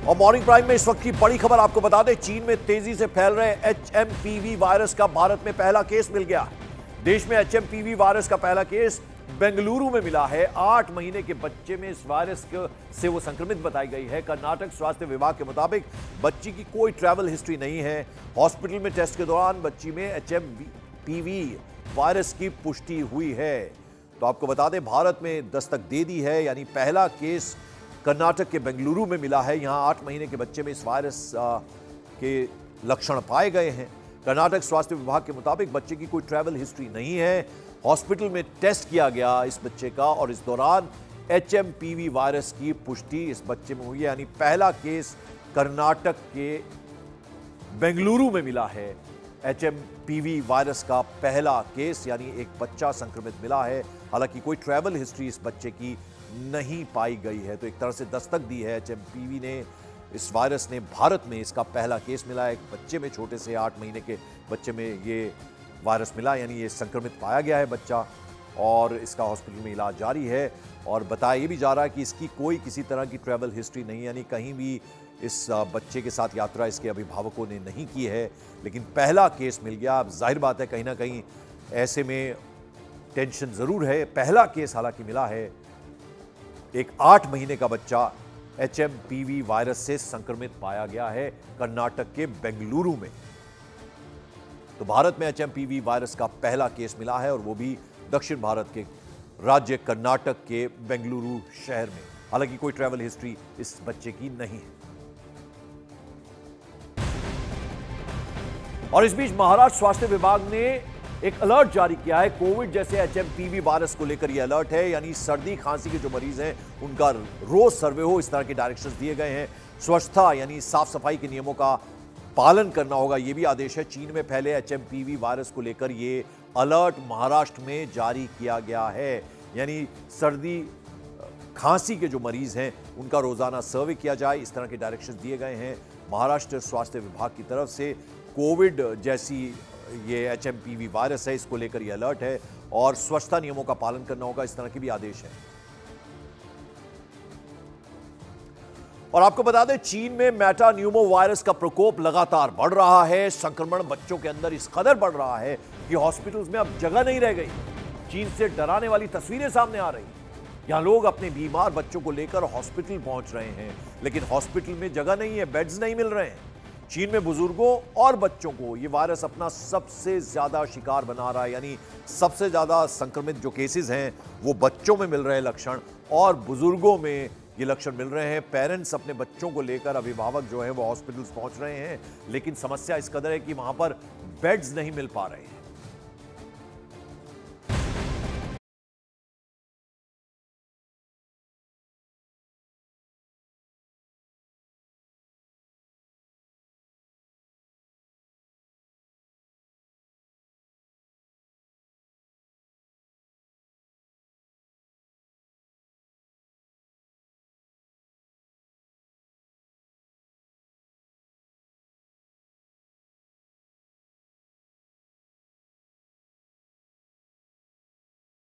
और morning prime में इस वक्त की बड़ी खबर आपको बता दें, चीन में तेजी से फैल रहे एचएमपीवी वायरस का भारत में पहला केस मिल गया। देश में एचएमपीवी वायरस का पहला केस बेंगलुरु में मिला है। 8 महीने के बच्चे में इस वायरस से वो संक्रमित बताई गई है। कर्नाटक स्वास्थ्य विभाग के मुताबिक बच्ची की कोई ट्रैवल हिस्ट्री नहीं है। हॉस्पिटल में टेस्ट के दौरान बच्ची में एचएमपीवी वायरस की पुष्टि हुई है। तो आपको बता दें, भारत में दस्तक दे दी है, यानी पहला केस कर्नाटक के बेंगलुरु में मिला है। यहां 8 महीने के बच्चे में इस वायरस के लक्षण पाए गए हैं। कर्नाटक स्वास्थ्य विभाग के मुताबिक बच्चे की कोई ट्रैवल हिस्ट्री नहीं है। हॉस्पिटल में टेस्ट किया गया इस बच्चे का और इस दौरान एचएमपीवी वायरस की पुष्टि इस बच्चे में हुई है। यानी पहला केस कर्नाटक के बेंगलुरु में मिला है। एचएमपीवी वायरस का पहला केस, यानी एक बच्चा संक्रमित मिला है। हालांकि कोई ट्रैवल हिस्ट्री इस बच्चे की नहीं पाई गई है। तो एक तरह से दस्तक दी है एचएमपीवी ने, इस वायरस ने भारत में इसका पहला केस मिला है। एक बच्चे में, छोटे से 8 महीने के बच्चे में ये वायरस मिला, यानी ये संक्रमित पाया गया है बच्चा और इसका हॉस्पिटल में इलाज जारी है। और बताया ये भी जा रहा है कि इसकी कोई किसी तरह की ट्रैवल हिस्ट्री नहीं, यानी कहीं भी इस बच्चे के साथ यात्रा इसके अभिभावकों ने नहीं की है। लेकिन पहला केस मिल गया। अब जाहिर बात है, कहीं ना कहीं ऐसे में टेंशन जरूर है। पहला केस हालांकि मिला है, एक 8 महीने का बच्चा एचएमपीवी वायरस से संक्रमित पाया गया है कर्नाटक के बेंगलुरु में। तो भारत में एचएमपीवी वायरस का पहला केस मिला है और वो भी दक्षिण भारत के राज्य कर्नाटक के बेंगलुरु शहर में। हालांकि कोई ट्रैवल हिस्ट्री इस बच्चे की नहीं है। और इस बीच महाराष्ट्र स्वास्थ्य विभाग ने एक अलर्ट जारी किया है। कोविड जैसे एचएमपीवी वायरस को लेकर यह अलर्ट है, यानी सर्दी खांसी के जो मरीज हैं उनका रोज सर्वे हो, इस तरह के डायरेक्शंस दिए गए हैं। स्वच्छता यानी साफ सफाई के नियमों का पालन करना होगा, यह भी आदेश है। चीन में फैले एचएमपीवी वायरस को लेकर यह अलर्ट महाराष्ट्र में जारी किया गया है। यानी सर्दी खांसी के जो मरीज हैं उनका रोजाना सर्वे किया जाए, इस तरह के डायरेक्शंस दिए गए हैं महाराष्ट्र स्वास्थ्य विभाग की तरफ से। कोविड जैसी ये एचएमपीवी वायरस है, इसको लेकर ये अलर्ट है और स्वच्छता नियमों का पालन करना होगा, इस तरह के भी आदेश है। और आपको बता दें, चीन में मेटान्यूमो वायरस का प्रकोप लगातार बढ़ रहा है। संक्रमण बच्चों के अंदर इस कदर बढ़ रहा है कि हॉस्पिटल्स में अब जगह नहीं रह गई। चीन से डराने वाली तस्वीरें सामने आ रही। यहां लोग अपने बीमार बच्चों को लेकर हॉस्पिटल पहुंच रहे हैं, लेकिन हॉस्पिटल में जगह नहीं है, बेड्स नहीं मिल रहे हैं। चीन में बुजुर्गों और बच्चों को यह वायरस अपना सबसे ज्यादा शिकार बना रहा है। यानी सबसे ज्यादा संक्रमित जो केसेस हैं वो बच्चों में मिल रहे हैं लक्षण, और बुजुर्गों में ये लक्षण मिल रहे हैं। पेरेंट्स अपने बच्चों को लेकर, अभिभावक जो है वो हॉस्पिटल्स पहुंच रहे हैं, लेकिन समस्या इस कदर है कि वहां पर बेड्स नहीं मिल पा रहे हैं।